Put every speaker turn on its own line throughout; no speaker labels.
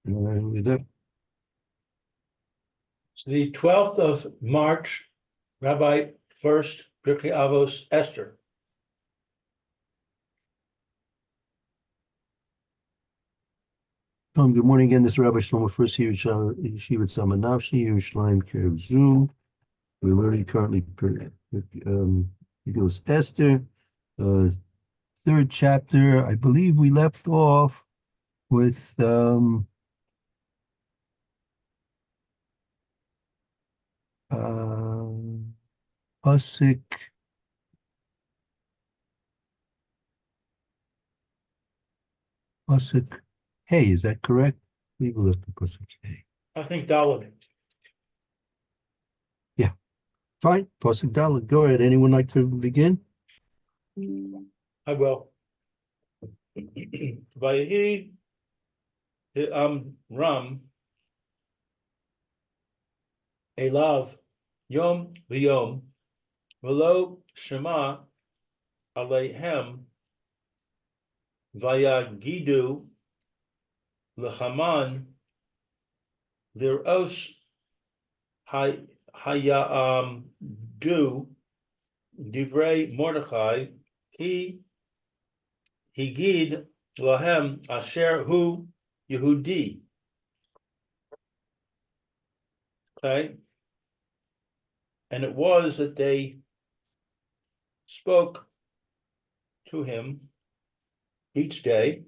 With
It's the 12th of March, Rabbi Furst, Pierke, Avos, Esther.
Good morning again. This is Rabbi Shlomo Furst here, Yeshivat Samanavshi, Yerushalayim, Kiryat Zoom. We're learning currently Megillas Esther, third chapter. I believe we left off with Pasuk. Pasuk Hey, is that correct? We will left the Pasuk Hey.
I think Dalit.
Yeah, fine. Pasuk Dalet. Go ahead. Anyone like to begin?
I will. Vayehi Ram Elav Yom V'Yom V'lo Shema Aleihem Vayagidu L'Haman Lir'os Du Divrei Mordechai He Higid Lahem Asher Hu Yehudi. Okay. And it was that they spoke to him each day,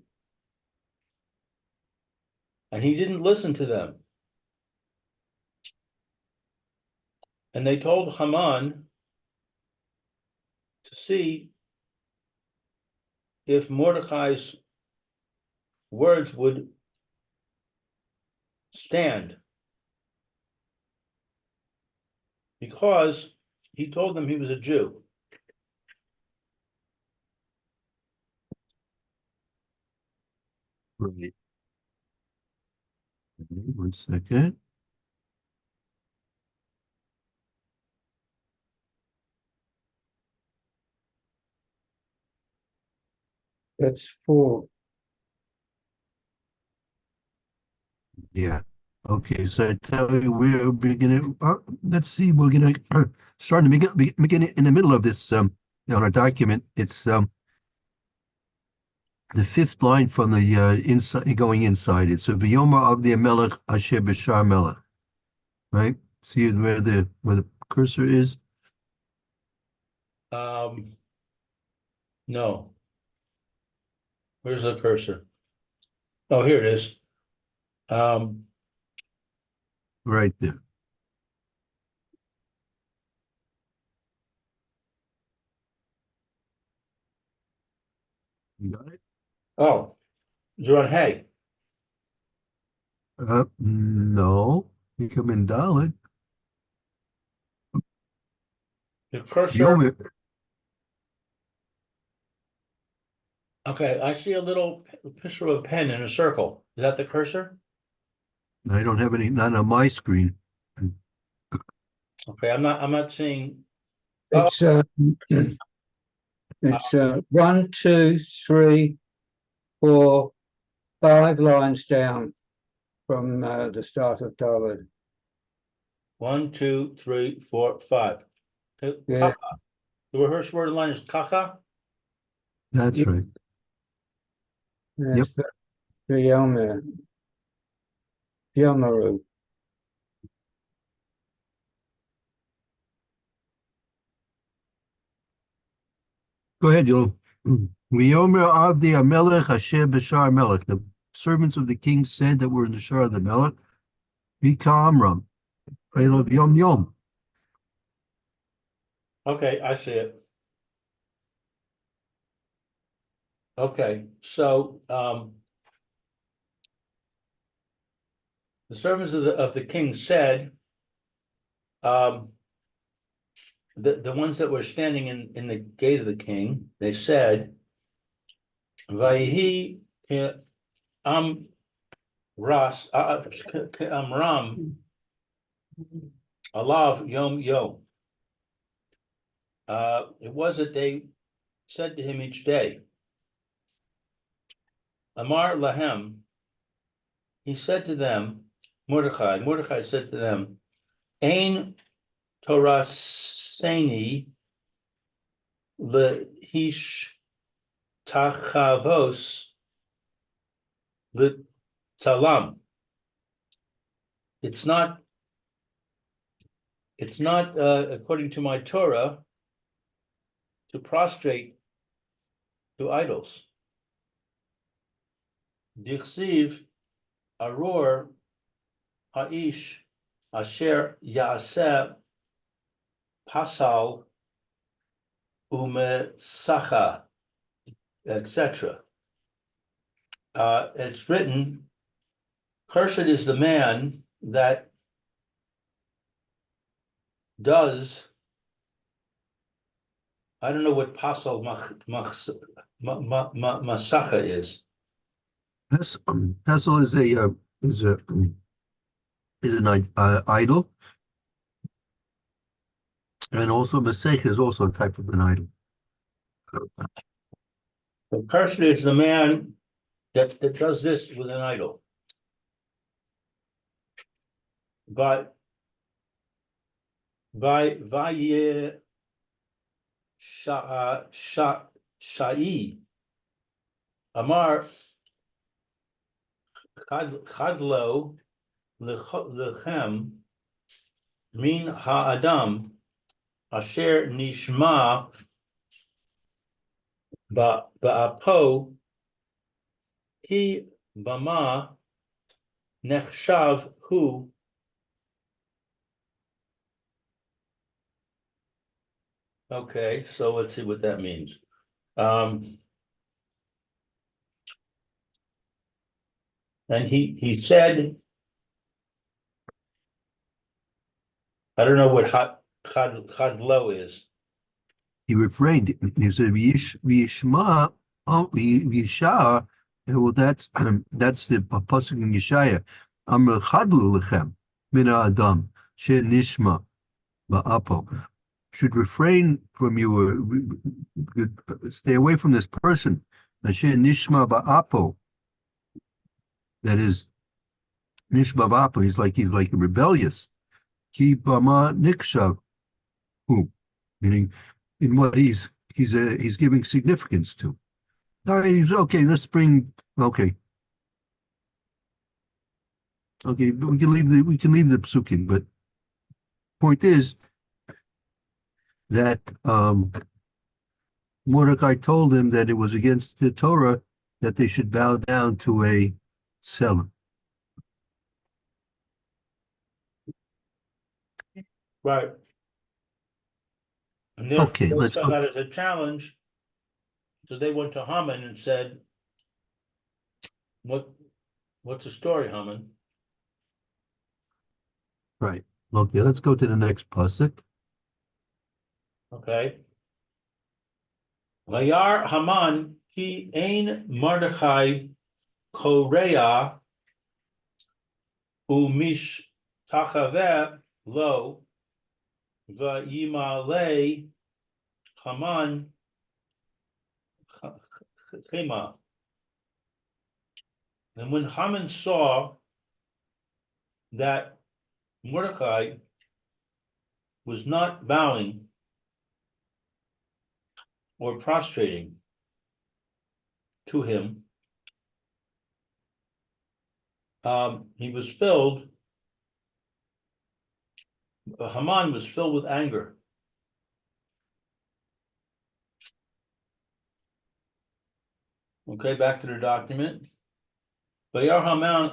and he didn't listen to them. And they told Haman to see if Mordecai's words would stand, because he told them he was a Jew.
Right. 1 second.
That's 4.
Yeah. Okay. So I tell you, we're beginning. Let's see. We're gonna start to begin in the middle of this. On our document, it's the 5th line from the inside, going inside. It's a V'yoma of the Melech Asher B'Shar Melech. Right. See where the cursor is.
No. Where's the cursor? Oh, here it is.
Right there. You got it?
Oh, you're on hay.
No. You come in Dalet.
The cursor.
V'yoma.
Okay, I see a little picture of a pen in a circle. Is that the cursor?
I don't have any. Not on my screen.
Okay, I'm not seeing.
It's it's 1, 2, 3, 4, 5 lines down from the start of David.
1, 2, 3, 4, 5.
Yeah.
The rehearsed word in line is kaka.
That's
Yep.
right.
Yep. The Yomaru.
Go ahead, Yul. V'yomer Avdi Amelech Asher B'Shar Melech. The servants of the king said that were in the Shar of the Melech. V'ka Amram. Elav Yom Yom.
Okay, I see it. Okay, so the servants of the king said, the ones that were standing in the gate of the king, they said, Vayihi Ras Ram Alav Yom Yom. It was that they said to him each day, Amar Lahem he said to them, Mordecai said to them, Ein Toraseni lehish tachavos l'tzalam. It's not according to my Torah to prostrate to idols. Dichsiv aror ha'ish asher ya'aseh pasal umesacha, etc. It's written, cursed is the man that does, I don't know what pasal masacha is.
Pesel is an idol, and also Masech is also a type of an idol.
The cursed is the man that does this with an idol. But by Shai Amar Chadlo Lechem Min Ha'adam Asher Nishma Ba'apo Ki Bama Nechshav Hu. Okay, so let's see what that means. And he said, I don't know what chadlo is.
He refrained. He said, "V'yishma, oh, v'yishar." Well, that's the pasuk in Yeshaya. Amr chadlu lechem min ha'adam she'nishma ba'apo. Should refrain from you. Stay away from this person. Asher nishma ba'apo. That is, nishma ba'apo. He's like rebellious. Ki bama nikshav. Meaning, in what he's giving significance to. All right, okay, let's bring okay. Okay, we can leave the psukim, but point is that Mordecai told him that it was against the Torah that they should bow down to a seller.
Right. And
Okay,
they
let's
saw
go.
that as a challenge. So they went to Haman and said, what's the story, Haman?
Right. Okay, let's go to the next pasuk.
Okay. Vayar Haman ki ein Mordechai korea umish tachaveh lo vayimale Haman chema. And when Haman saw that Mordecai was not bowing or prostrating to him, he was filled, Haman was filled with anger. Okay, back to the document. Vayar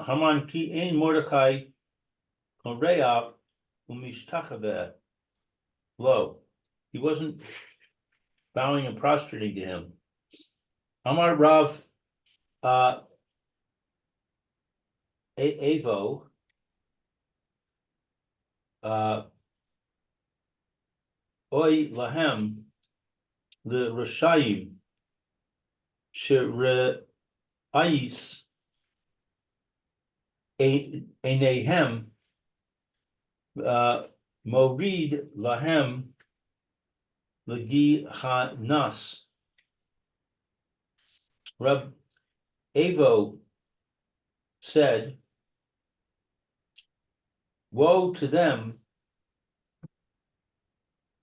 Haman ki ein Mordechai korea umishtachaveh lo. He wasn't bowing and prostrating to him. Amar Rav Avo Oy Lahem the Rashayim Shire Ais Einehem Morid Lahem Lagi Hanas. Rab Avo said, woe to them,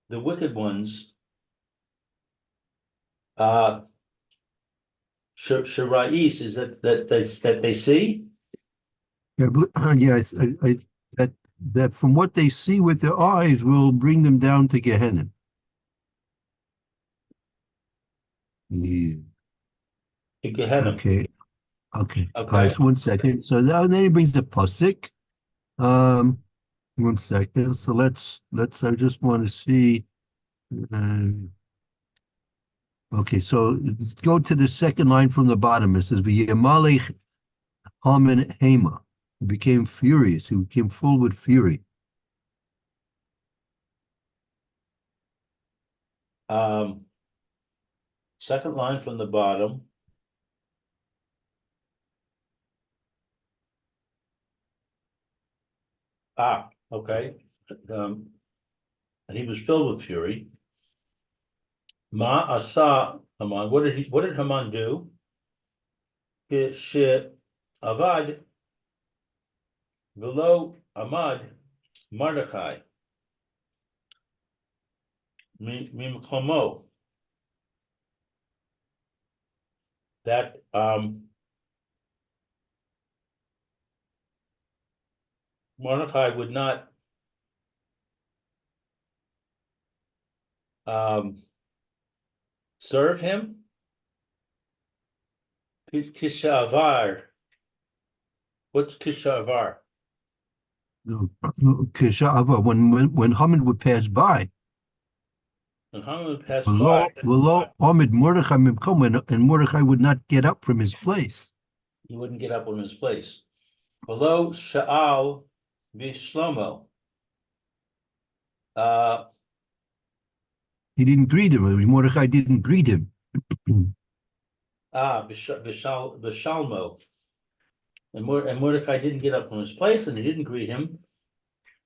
the wicked ones, Shirais, is that they see?
Yeah, yeah, that from what they see with their eyes will bring them down to Gehenna. Yeah.
To Gehenna.
Okay. Okay.
Okay.
Guys, 1 second. So then he brings the pasuk. 1 second. So I just want to see. Okay, so let's go to the second line from the bottom. It says, "V'yamalech Haman Hema." He became furious. He became full with fury.
Second line from the bottom. Okay. And he was filled with fury. Ma asa Haman. What did Haman do? She avad below Amad Mordechai Mimkomo. That Mordechai would not serve him. Kishavar. What's Kishavar?
Kishava, when Haman would pass by,
And Haman would pass
below
by.
Amid Mordechai Mimkom, and Mordechai would not get up from his place.
He wouldn't get up from his place. Below Sha'al Bishlomo.
He didn't greet him. I mean, Mordechai didn't greet him.
Bishalmo. And Mordecai didn't get up from his place, and he didn't greet him.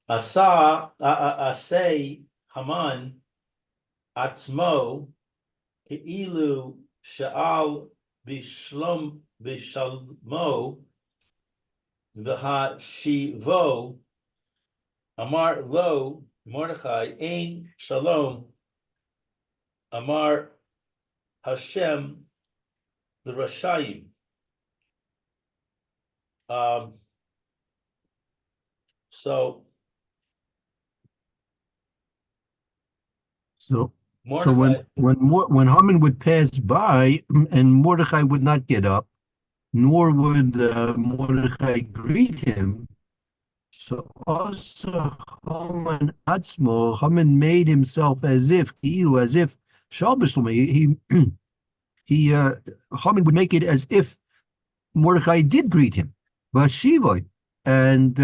Asay Haman Atzmo Ke'ilu Sha'al Bishalmo V'ha Shivo Amar Lo Mordechai Ein Shalom Amar Hashem the Rashayim. So Mordecai,
when Haman would pass by and Mordechai would not get up, nor would Mordechai greet him, so also Haman made himself as if Haman would make it as if Mordechai did greet him, Vashivoy, and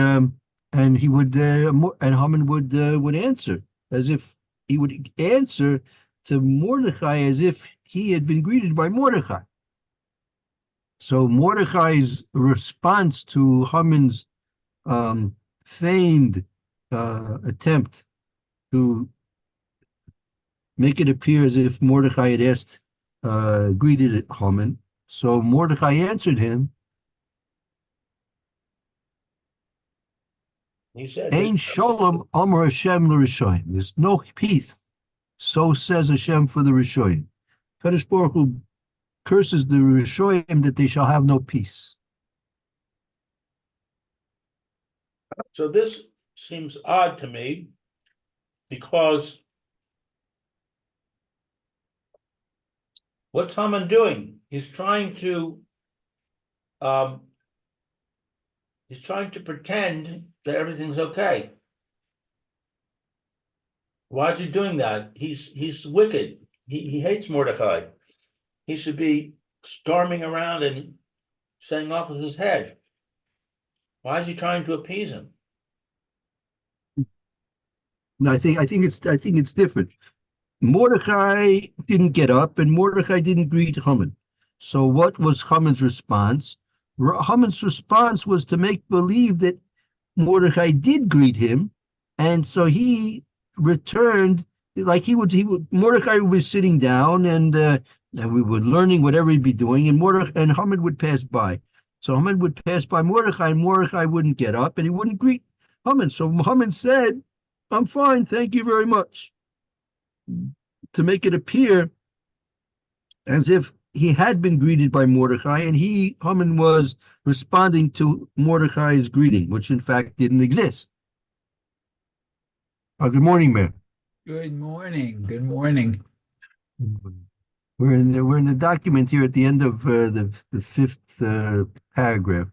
he would and Haman would answer as if he would answer to Mordechai as if he had been greeted by Mordechai. So Mordechai's response to Haman's feigned attempt to make it appear as if Mordechai had greeted Haman. So Mordechai answered him,
he said,
Ein Shalom Amar Hashem l'Rishoyim. There's no peace. So says Hashem for the Rishoyim. Kadosh Baruch Hu curses the Rishoyim that they shall have no peace.
So this seems odd to me because what's Haman doing? He's trying to pretend that everything's okay. Why is he doing that? He's wicked. He hates Mordecai. He should be storming around and saying off with his head. Why is he trying to appease him?
No, I think it's different. Mordecai didn't get up, and Mordecai didn't greet Haman. So what was Haman's response? Haman's response was to make believe that Mordecai did greet him, and so he returned like he would. Mordecai was sitting down, and we were learning whatever he'd be doing, and Haman would pass by. So Haman would pass by Mordecai, and Mordecai wouldn't get up, and he wouldn't greet Haman. So Haman said, I'm fine, thank you very much. To make it appear as if he had been greeted by Mordecai, and Haman, was responding to Mordecai's greeting, which in fact didn't exist. Good morning, Mayor.
Good morning. Good morning.
We're in the document here at the end of the fifth paragraph.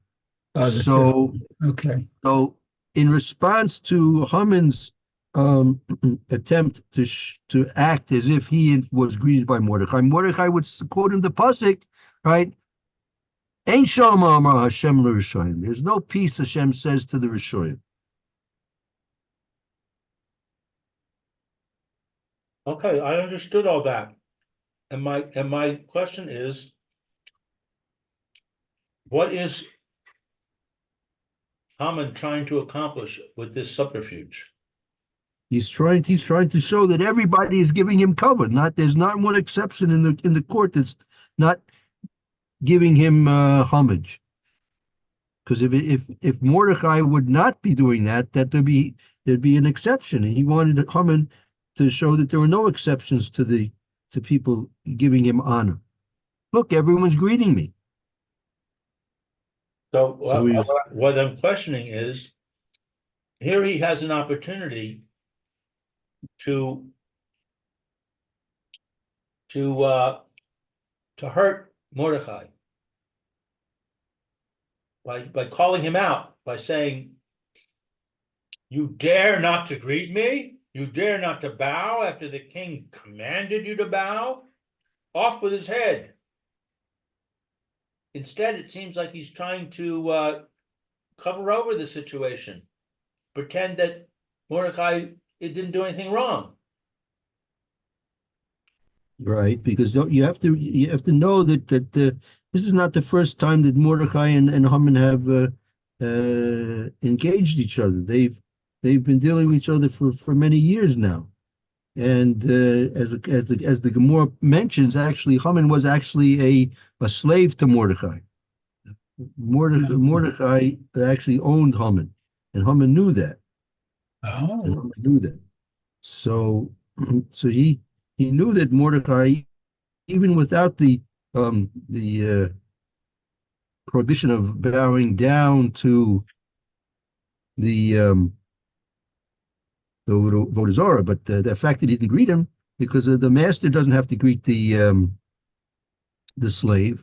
So,
Okay.
so in response to Haman's attempt to act as if he was greeted by Mordecai, Mordecai would quote him the pasuk, right? Ain't shalom amar Hashem l'Rishoyim. There's no peace, Hashem says to the Rishoyim.
Okay, I understood all that. And my question is, what is Haman trying to accomplish with this subterfuge?
He's trying to show that everybody is giving him cover. There's not one exception in the court that's not giving him homage. Because if Mordecai would not be doing that, there'd be an exception. And he wanted Haman to show that there were no exceptions to people giving him honor. Look, everyone's greeting me.
So
So
what I'm questioning is, here he has an opportunity to hurt Mordecai by calling him out, by saying, you dare not to greet me? You dare not to bow after the king commanded you to bow? Off with his head. Instead, it seems like he's trying to cover over the situation, pretend that Mordecai didn't do anything wrong.
Right, because you have to know that this is not the first time that Mordecai and Haman have engaged each other. They've been dealing with each other for many years now, and as the Gemara mentions, actually Haman was actually a slave to Mordecai. Mordecai actually owned Haman, and Haman knew that. And
Oh,
Haman knew that. So he knew that Mordecai, even without the prohibition of bowing down to the Vodazara, but the fact that he didn't greet him, because the master doesn't have to greet the slave,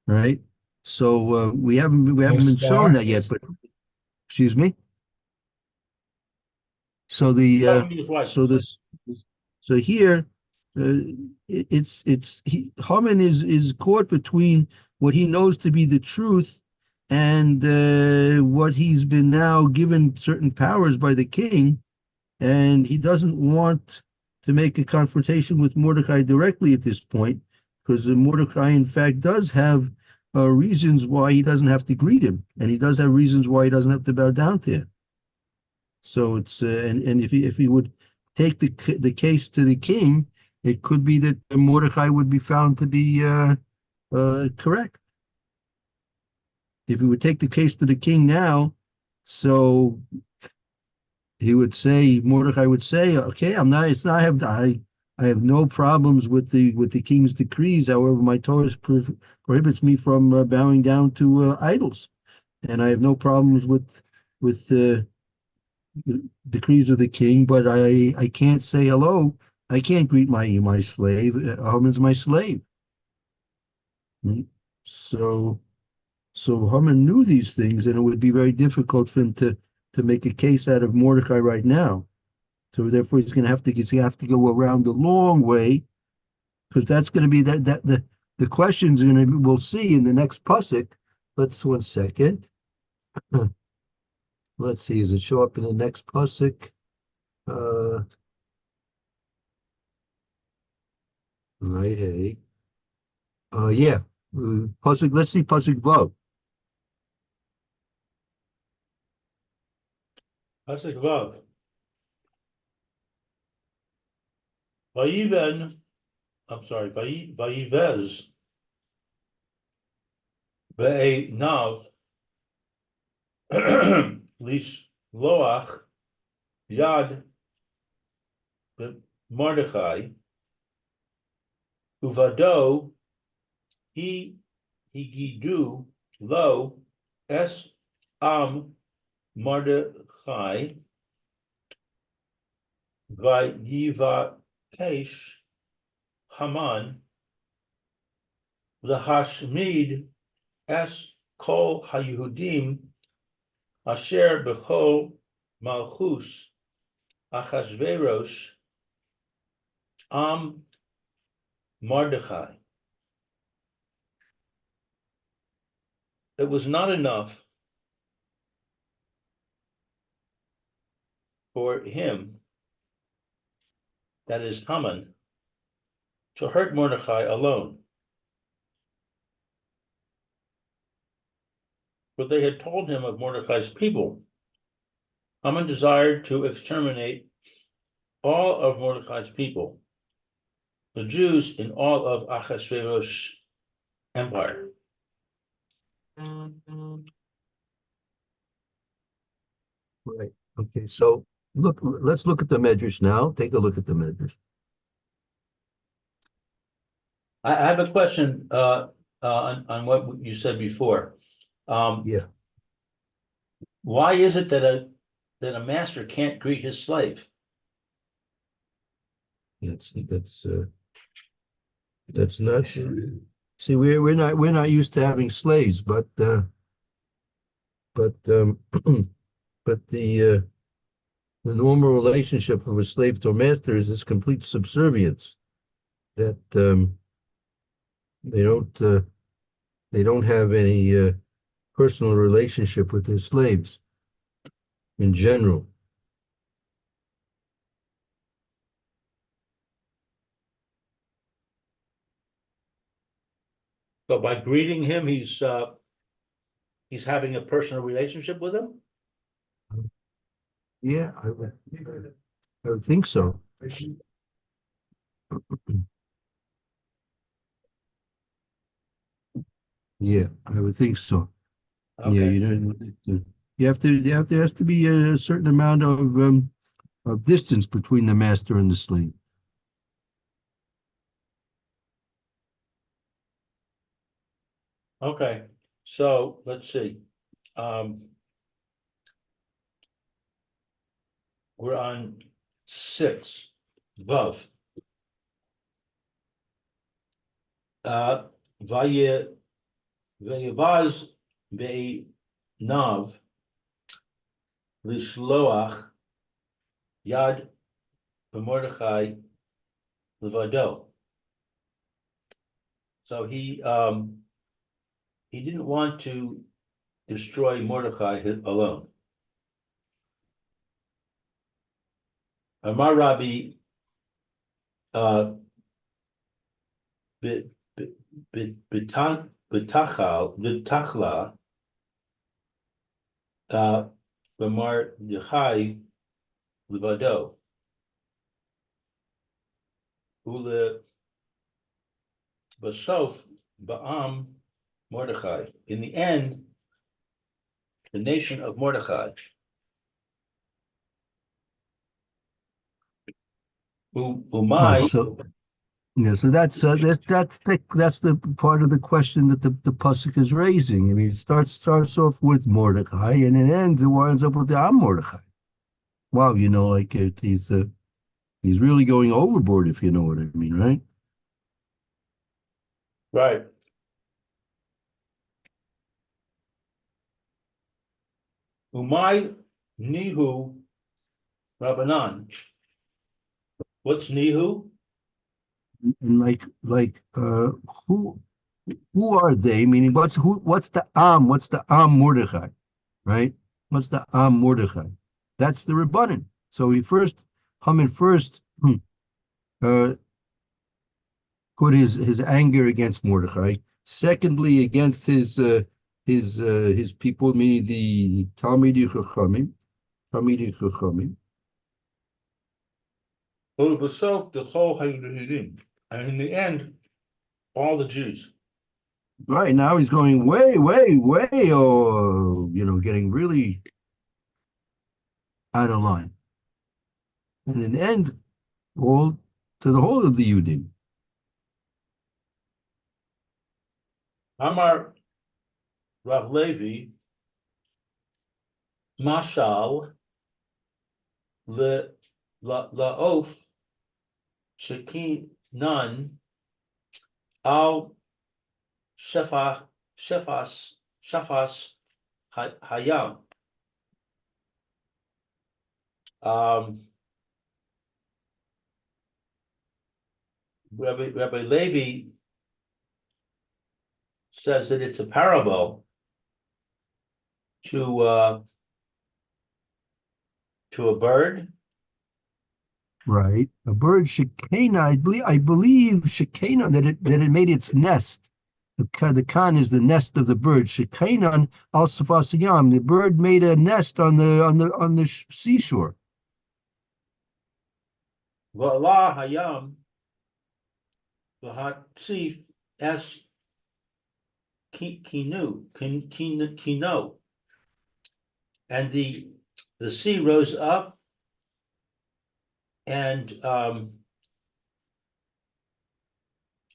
right? So we haven't been shown that yet, but excuse me. So so here Haman is caught between what he knows to be the truth and what he's been now given certain powers by the king, and he doesn't want to make a confrontation with Mordecai directly at this point, because Mordecai in fact does have reasons why he doesn't have to greet him, and he does have reasons why he doesn't have to bow down to him. So it's and if he would take the case to the king, it could be that Mordecai would be found to be correct. If he would take the case to the king now, so Mordecai would say, okay, I have no problems with the king's decrees. However, my Torah prohibits me from bowing down to idols, and I have no problems with the decrees of the king, but I can't say hello. I can't greet my slave. Haman's my slave. So Haman knew these things, and it would be very difficult for him to make a case out of Mordecai right now. So therefore, he's going to have to go around the long way, because that's going to be the questions we'll see in the next pasuk. Let's 1 second. Let's see, does it show up in the next pasuk? Right, hey. Yeah. Pasuk, let's see pasuk Vav.
Pasuk Vav. Vayivez ve'enav Loach Yad Mordechai Uvado he Higidu Lo Es Am Mordechai Vayivakesh Haman Lahashmid Es Kol HaYehudim Asher Bechol Malchus Achashverosh Am Mordechai. It was not enough for him, that is Haman, to hurt Mordechai alone. But they had told him of Mordechai's people. Haman desired to exterminate all of Mordechai's people, the Jews in all of Achashverosh's empire.
Right. Okay. So let's look at the measures now. Take a look at the measures.
I have a question on what you said before.
Yeah.
Why is it that a master can't greet his slave?
That's not. See, we're not used to having slaves, but but the normal relationship of a slave to a master is this complete subservience that they don't have any personal relationship with their slaves in general.
So by greeting him, he's having a personal relationship with him?
Yeah, I would think so. Yeah, I would think so. Yeah,
Okay.
you don't. There has to be a certain amount of distance between the master and the slave.
Okay, so let's see. We're on 6, Vav. Vayavaz Nav Lishloach Yad Mordechai Levado. So he didn't want to destroy Mordechai alone. Amar Rabbi B'tachla B'mar Yechai Levado Ule Basof Ba'am Mordechai. In the end, the nation of Mordechai.
Right.
Umay.
So yeah, so that's the part of the question that the pasuk is raising. I mean, it starts off with Mordecai, and it winds up with the Am Mordecai. Wow, like he's really going overboard, if you know what I mean, right?
Right. Umay Nihu Rabbanan. What's Nihu?
And who are they? Meaning, what's the Am? What's the Am Mordechai, right? What's the Am Mordechai? That's the Rabbanan. So Haman first put his anger against Mordechai. Secondly, against his people, meaning the Talmidei Chachamim.
Ulebasof the Chol HaYehudim. And in the end, all the Jews.
Right now he's going way, way, way, getting really out of line. And an end all to the whole of the Yudin.
Amar Rav Levi, Mashal, Laof, Shekin Nun, Al Shafas Hayam. Rabbi Levi says that it's a parable to a bird.
Right. A bird shekena, I believe shekena that it made its nest. The khan is the nest of the bird. Shekena al safasiyam. The bird made a nest on the seashore.
V'ala hayam v'hatzif es kino, and the sea rose up and I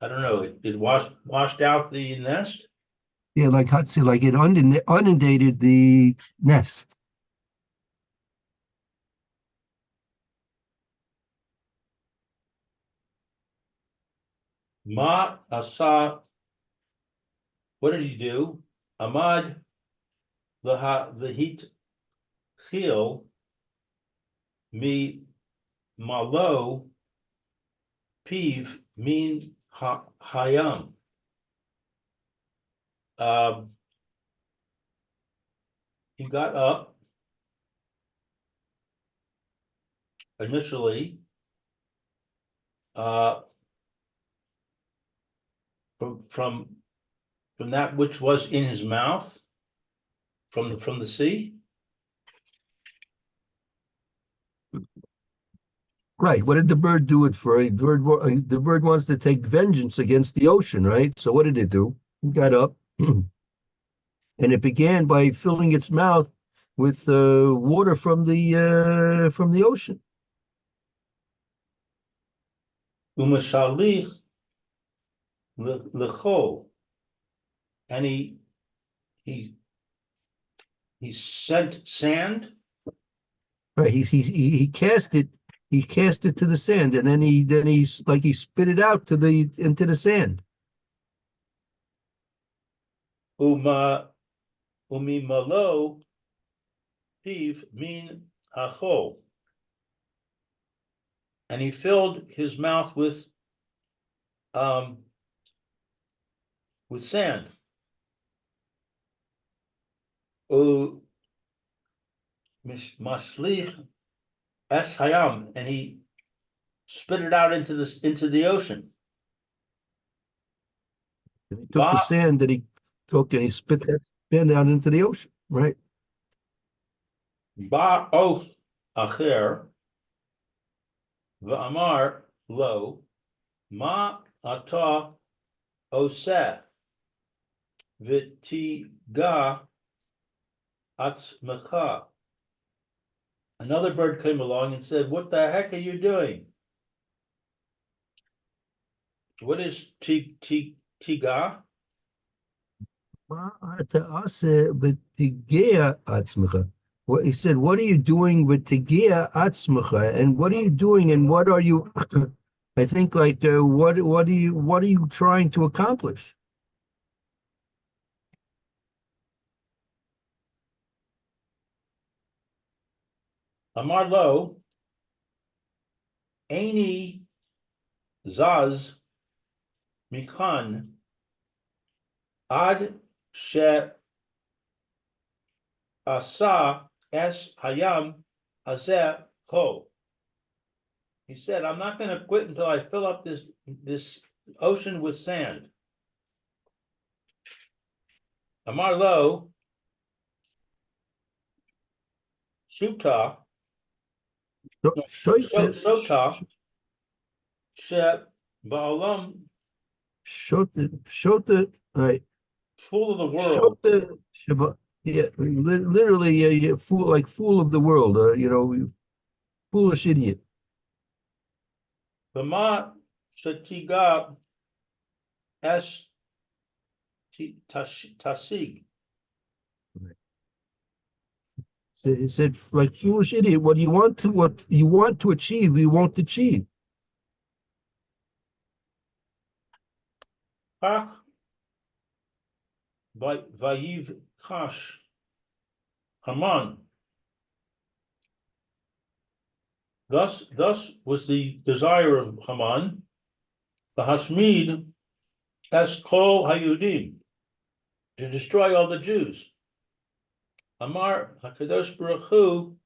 don't know, it washed out the nest.
Yeah, like Hatsi, like it inundated the nest.
Ma asa, what did he do? Amad v'hit chil mi malo piv min hayam. He got up initially from that which was in his mouth, from the sea.
Right. What did the bird do it for? The bird wants to take vengeance against the ocean, right? So what did it do? It got up and it began by filling its mouth with water from the ocean.
Umashalich lechol, and he sent sand.
Right. He cast it. He cast it to the sand, and then he spit it out into the sand.
Umi malo piv min achol, and he filled his mouth with sand. Mashlich es hayam, and he spit it out into the ocean.
And he took the sand that he took and he spit that sand out into the ocean, right?
Ba oth acher v'amar lo ma ata oseh v'tiga atzmecha. Another bird came along and said, "What the heck are you doing? What is tiga?"
What he said, what are you doing with Tigia Atzmacha? And what are you doing and what are you I think like what are you trying to accomplish?
Amar lo Aini Zaz Mikhan Ad She Asa Es Hayam Hazeh Cho. He said, I'm not going to quit until I fill up this ocean with sand. Amar lo Shuta Shota She Ba'olam,
Shota, right.
full of the world.
Yeah, literally, yeah, fool, like fool of the world, foolish idiot.
V'ma shetiga es tasig.
So he said, like foolish idiot, what you want to achieve, you won't achieve.
Kach vayiv chash Haman. Thus was the desire of Haman, the Hashmid, as kol hayudim, to destroy all the Jews. Amar Hakadosh Baruch Hu,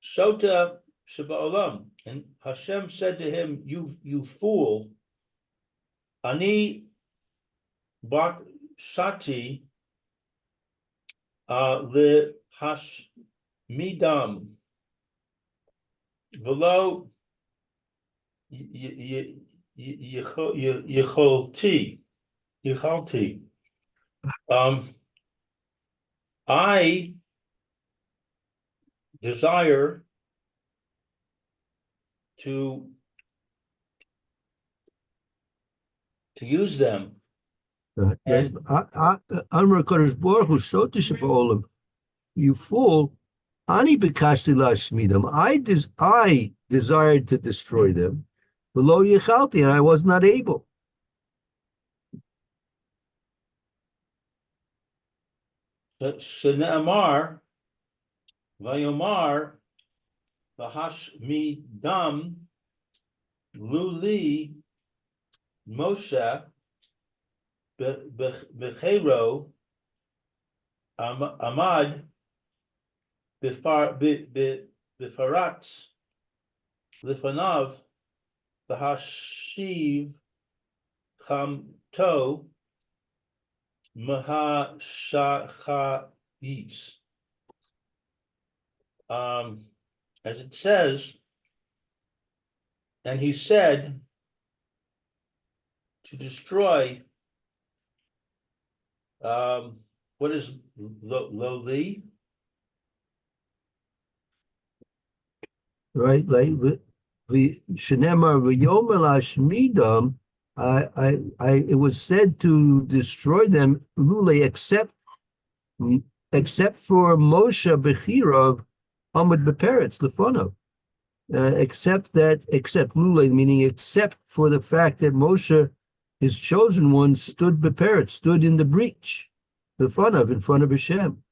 Sota Shaba'olam, and Hashem said to him, "You fool, Ani Bak Shati Le Hashmidam, below Yecholti. I desire to use them. And
Amar Kadosh Baruch Hu Sota Shaba'olam, you fool, Ani Bikashti Lashmidam, I desired to destroy them, below Yechalti, and I was not able.
Shene'amar Vayomar V'Hashmidam Luli Moshe Bechero Amad Bifaratz Lifanav V'Hashiv Chamto Mahashachayis. As it says, and he said to destroy what is lowly,
Right, like the Shenema V'Yomer Lashmidam, it was said to destroy them, Lule, except for Moshe Bechirov Amud Beperetz Lefonov. Except Lule, meaning except for the fact that Moshe, his chosen one, stood Beperetz, stood in the breach, Lefonov, in front of Hashem.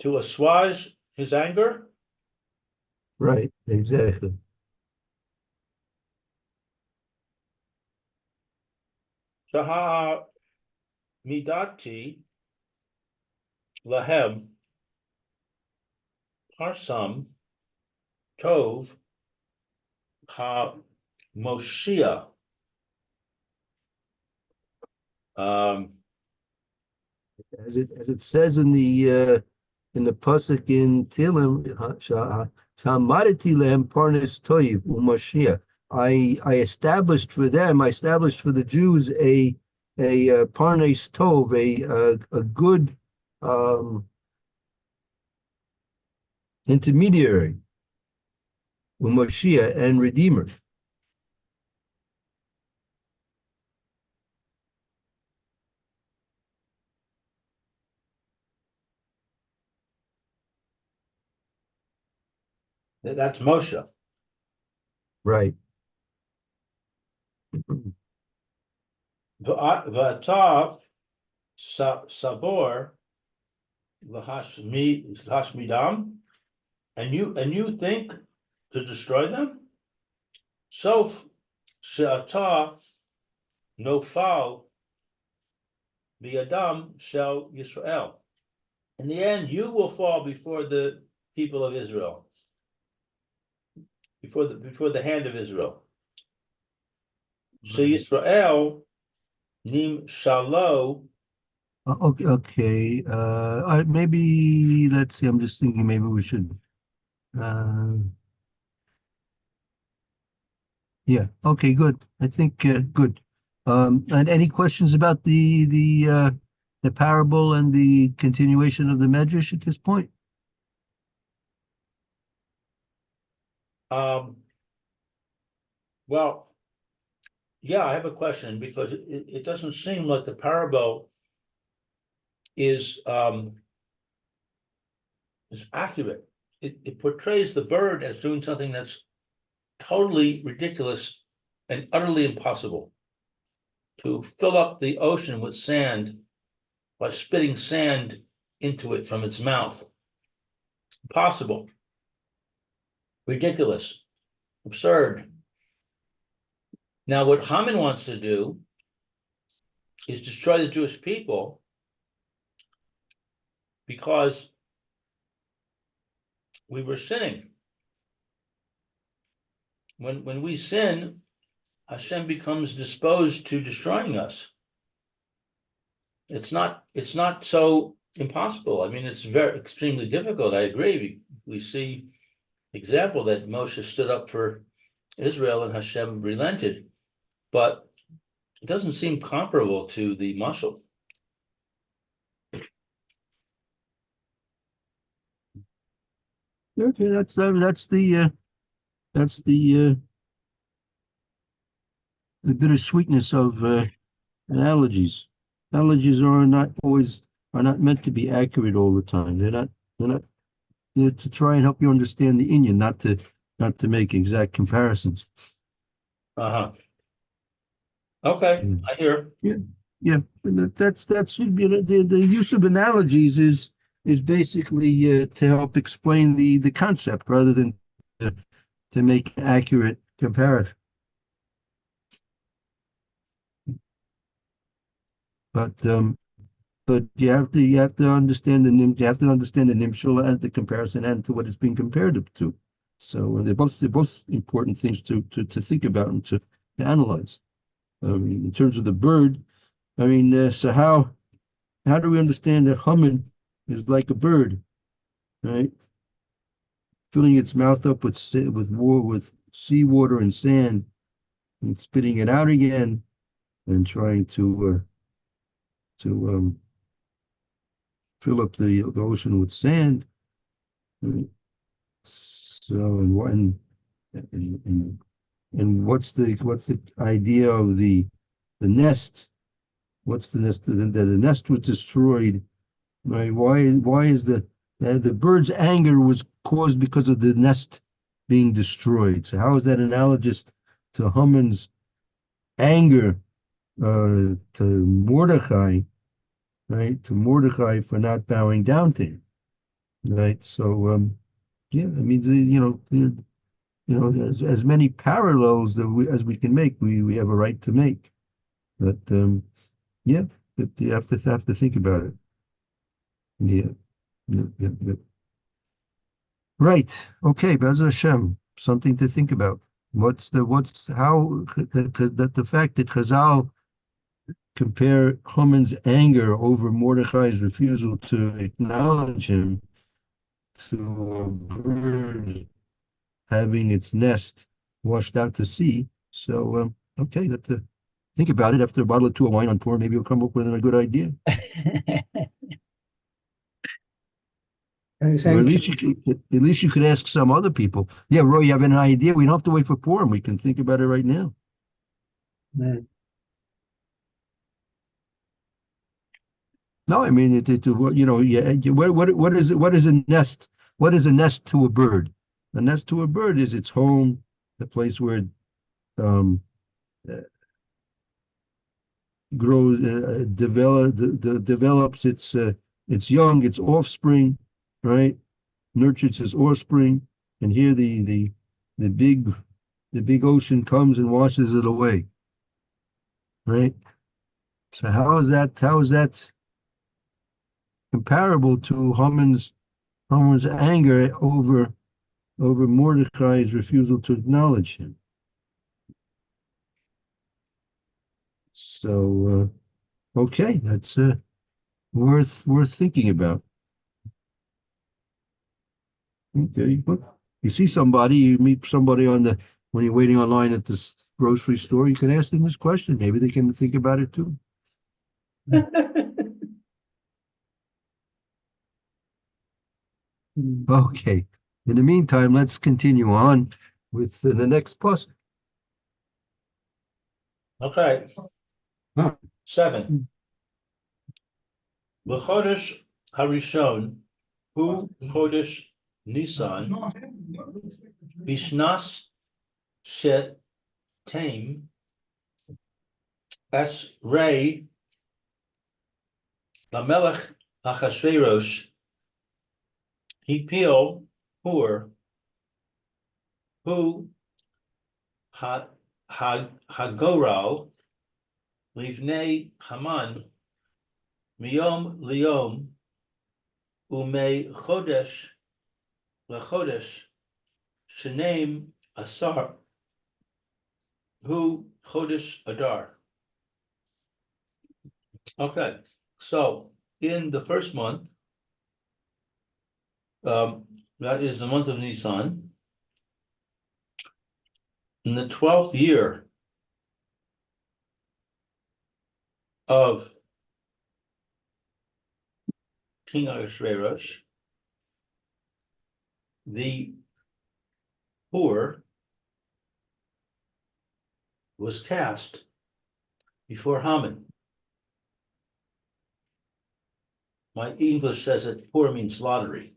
to assuage his anger.
Right, exactly.
Shaha midati lahem parsam tov ha Moshia.
As it says in the pasuk in Tehillim, Shamariti lehem parnes toiv u'mashiach. I established for the Jews a parnes tov, a good intermediary, u'mashiach, and redeemer.
That's Moshe.
Right.
V'ata sabor l'hashmidam, and you think to destroy them? Sof she'ata nofal b'yadam shel Yisrael. In the end, you will fall before the people of Israel, before the hand of Israel. So Yisrael nim shalo.
Okay. Maybe let's see. I'm just thinking maybe we should. Yeah, okay, good. I think good. And any questions about the parable and the continuation of the Medrash at this point?
Well, yeah, I have a question because it doesn't seem like the parable is accurate. It portrays the bird as doing something that's totally ridiculous and utterly impossible. To fill up the ocean with sand by spitting sand into it from its mouth. Impossible. Ridiculous. Absurd. Now, what Haman wants to do is destroy the Jewish people because we were sinning. When we sin, Hashem becomes disposed to destroying us. It's not so impossible. I mean, it's very extremely difficult. I agree. We see example that Moshe stood up for Israel and Hashem relented, but it doesn't seem comparable to the mashal.
Okay, that's the bittersweetness of analogies. Analogies are not meant to be accurate all the time. They're to try and help you understand the Inyan, not to make exact comparisons.
Uh-huh. Okay, I hear.
Yeah, and that's the use of analogies is basically to help explain the concept rather than to make an accurate comparison. But you have to understand you have to understand the nimshul and the comparison and to what it's being compared to. So they're both important things to think about and to analyze. In terms of the bird, so how do we understand that Haman is like a bird, right? Filling its mouth up with seawater and sand, and spitting it out again, and trying to fill up the ocean with sand. Right? So and what's the idea of the nest? What's the nest? The nest was destroyed. Right? Why is the bird's anger was caused because of the nest being destroyed? So how is that analogous to Haman's anger to Mordechai, right? To Mordechai for not bowing down to him, right? So yeah, as many parallels as we can make, we have a right to make, but yeah, but you have to think about it. Yeah. Right. Okay, Bez Hashem, something to think about. How the fact that Chazal compare Haman's anger over Mordechai's refusal to acknowledge him to a bird having its nest washed out to sea. So okay, have to think about it after a bottle or two of wine on pour. Maybe you'll come up with a good idea. Or at least you could ask some other people. Yeah, Roy, you have an idea? We don't have to wait for Purim. We can think about it right now.
Mm.
No, I mean what is it? What is a nest? What is a nest to a bird? A nest to a bird is its home, the place where it grows, develops its young, its offspring, right? Nurtures its offspring, and here the big ocean comes and washes it away, right? So how is that comparable to Haman's anger over Mordecai's refusal to acknowledge him? So okay, that's worth thinking about. Okay, you see somebody, you meet somebody on when you're waiting online at this grocery store, you can ask them this question. Maybe they can think about it too. Okay. In the meantime, let's continue on with the next puzzle.
Okay.
Huh.
7. L'chodesh harishon hu chodesh Nisan bishnas shet tame es rei lamelech achashverosh hipil hur hu hagoral livnei Haman miyom liyom ume chodesh lechodesh shenem asar hu chodesh adar. Okay, so in the first month, that is the month of Nisan, in the 12th year of King Ahasuerus, the Hur was cast before Haman. My English says that Hur means lottery.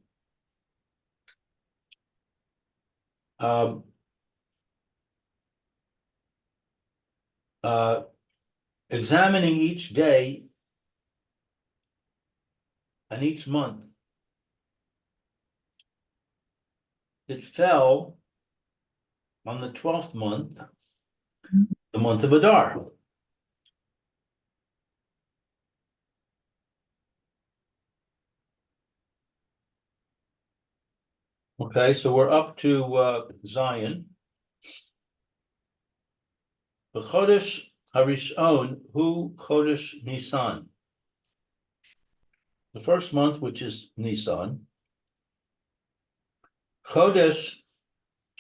Examining each day and each month, it fell on the 12th month, the month of Adar. Okay, so we're up to Zion. The Chodesh Harishon hu Chodesh Nisan. The first month, which is Nisan. Chodesh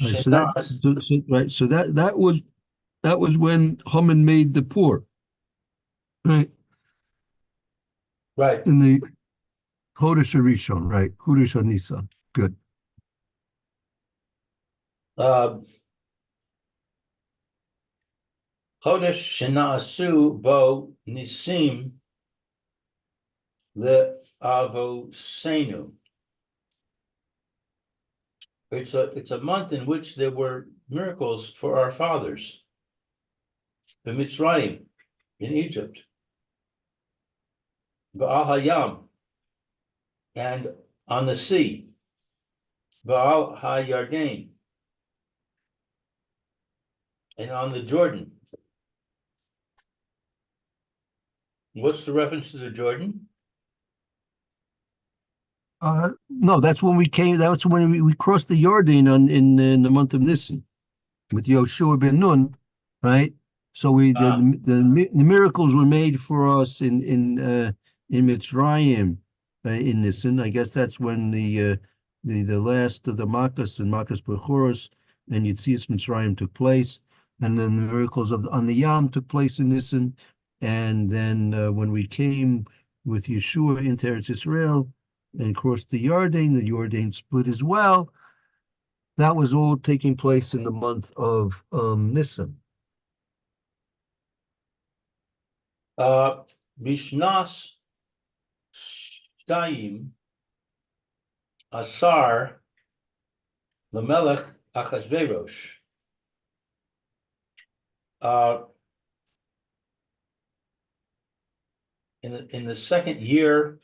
Right,
Shenas.
so that was when Haman made the poor. Right.
Right.
In the Chodesh Rishon, right? Chodesh Nisan. Good.
Chodesh Shenasu bo Nisim le Avosenu. It's a month in which there were miracles for our fathers. The Mitzrayim in Egypt. Ba'al Hayam and on the sea. Ba'al HaYarden and on the Jordan. What's the reference to the Jordan?
No, that's when we came. That's when we crossed the Yarden in the month of Nisan with Yoshua ben Nun, right? So the miracles were made for us in Mitzrayim in Nisan. I guess that's when the last of the Makkos and Makkos Bechoros and Yetzias Mitzrayim took place, and then the miracles on the Yam took place in Nisan, and then when we came with Yeshua into Eretz Israel and crossed the Yarden split as well. That was all taking place in the month of Nisan.
Bishnas Shtayim Asar Lamelech Achashverosh. In the second year,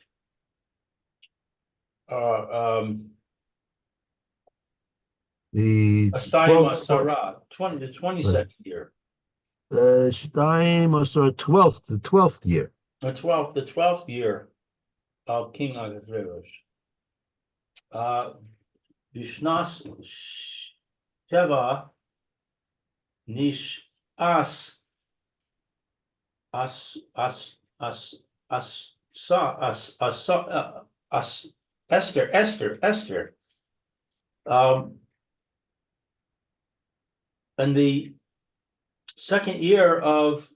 The
Ashtayim Asara, the 22nd year.
Shtayim Asar 12th, the 12th year.
The 12th year of King Ahasuerus. Bishnas Sheva Nish As Esther. in the second year of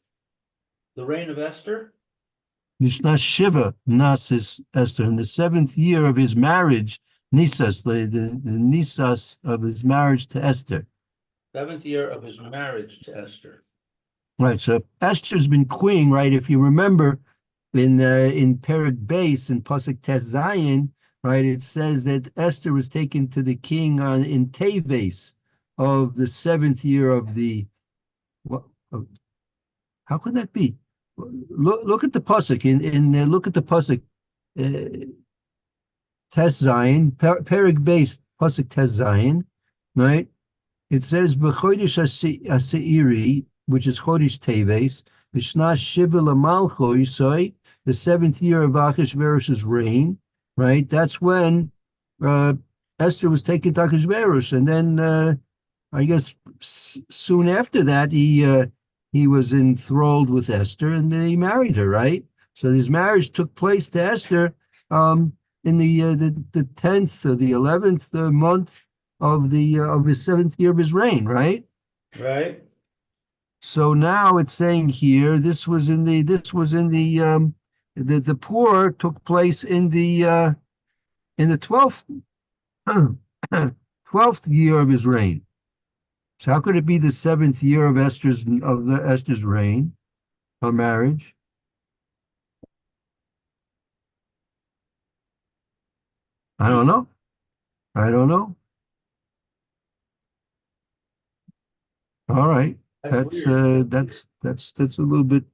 the reign of Esther.
Mishnah Shiva Nasis Esther, in the 7th year of his marriage, Nisas, the Nisas of his marriage to Esther.
7th year of his marriage to Esther.
Right, so Esther's been queen, right? If you remember in Perek Beis in Pasuk Tes Zayin, right, it says that Esther was taken to the king in Teves of the 7th year of the. How could that be? Look at the pasuk look at the pasuk Tes Zayin Perek Beis pasuk Tes Zayin, right? It says b'chodesh Aseiri, which is Chodesh Teves, B'shna Shiva Lamalcho Yisai, the 7th year of Achashverosh's reign, right? That's when Esther was taken to Achashverosh, and then I guess soon after that he was enthralled with Esther, and then he married her, right? So his marriage took place to Esther in the 10th or the 11th month of his 7th year of his reign, right?
Right.
So now it's saying here the poor took place in the 12th 12th year of his reign. So how could it be the 7th year of Esther's reign or marriage? I don't know. All right. That's
weird.
that's a little bit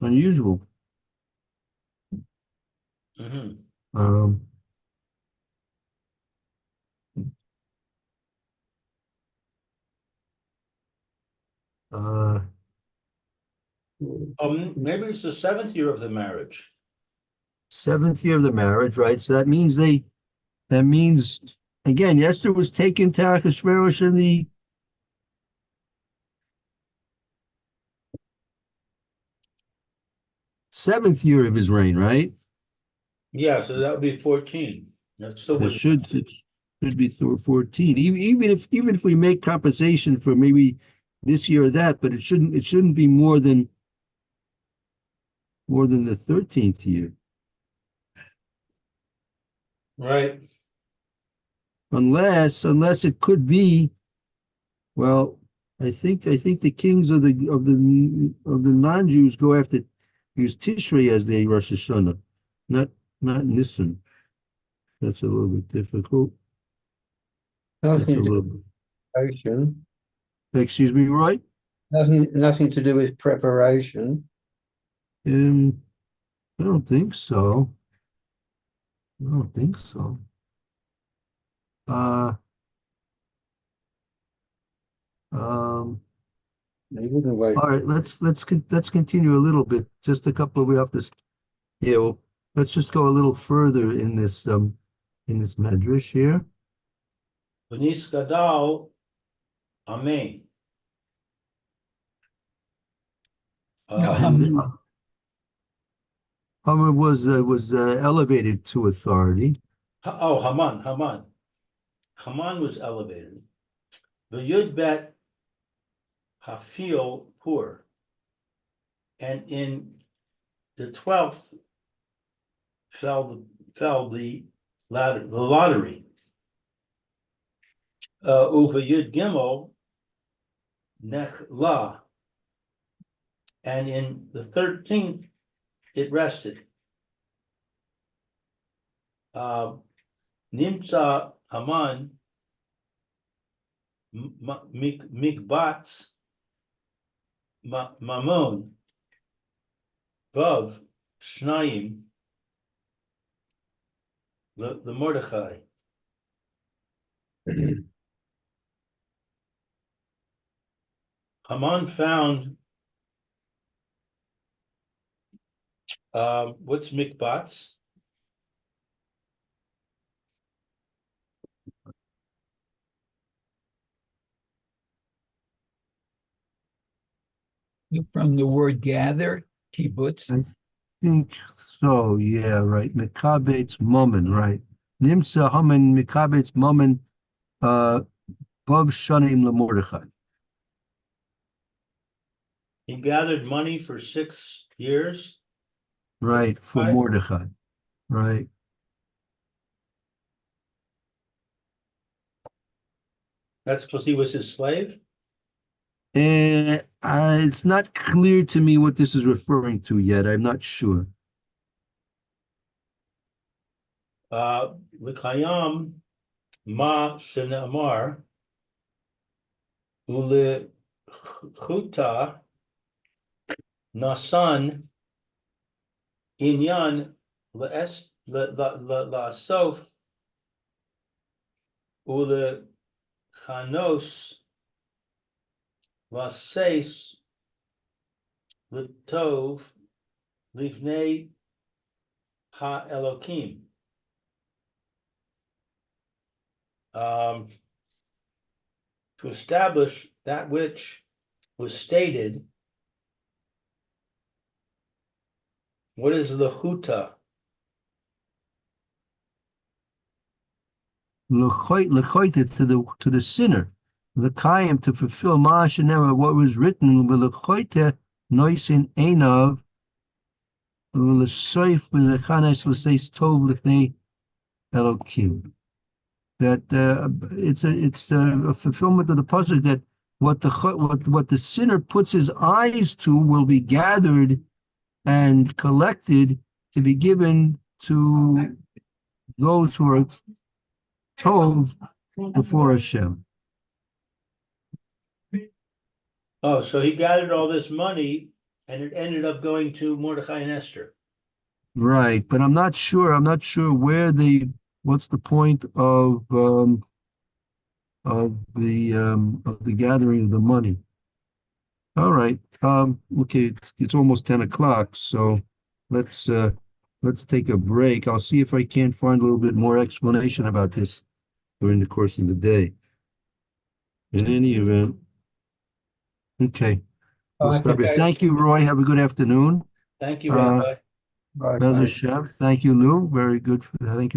unusual.
Mhm.
Um, uh,
Maybe it's the 7th year of the marriage.
7th year of the marriage, right? So that means again, Esther was taken to Achashverosh in the seventh year of his reign, right?
Yeah, so that would be 14. That's still
It should be through 14. Even if we make compensation for maybe this year or that, but it shouldn't be more than the 13th year.
right.
Unless it could be, well, I think the kings of the non-Jews go after use Tishrei as their Rosh Hashanah, not Nisan. That's a little bit difficult. That's a
Nothing to do
little
with
bit.
preparation.
Excuse me, Roy?
Nothing to do with preparation.
I don't think so. I don't think so.
They wouldn't wait.
All right, let's continue a little bit. Just a couple of we have to. Yeah, well, let's just go a little further in this medrash here.
V'nis gadal, amen.
No,
And Haman was elevated to authority.
Haman. Haman was elevated. The Yud Bet Hafil Pur. And in the 12th fell the lottery. Uva Yud Gimel Nechla. And in the 13th, it rested. Nimtza Haman Mikbatz Mamon Vav Shnayim the Mordechai. Haman found what's Mikbatz?
from the word gather, kibbutz.
I think so. Yeah, right. Mikabetz Momen, right? Nimsa Haman Mikabetz Momen Vav Shanim LeMordechai.
He gathered money for 6 years.
Right, for
Right.
Mordechai. Right.
That's because he was his slave.
And it's not clear to me what this is referring to yet. I'm not sure.
L'kayam ma shene'amar ulechuta nasan inyan la'asof ulechanos la'seis l'tov livnei ha-elokim. To establish that which was stated. What is lechuta?
Lechoite to the sinner. L'kayim to fulfill ma'ashenema what was written. Lechoite noisin einav. L'soif v'lechanes l'seis tov l'fnei Elokim. That it's a fulfillment of the pasuk that what the sinner puts his eyes to will be gathered and collected to be given to those who are tov before Hashem.
Oh, so he gathered all this money and it ended up going to Mordechai and Esther.
Right, but I'm not sure where what's the point of the gathering of the money. All right. Okay, it's almost 10 o'clock, so let's take a break. I'll see if I can't find a little bit more explanation about this during the course of the day. In any event, okay. We'll stop here.
Okay.
Thank you, Roy. Have a good afternoon.
Thank you, Rabbi.
Right,
Brother
mate.
Chef, thank you, Lou. Very good. Thank you.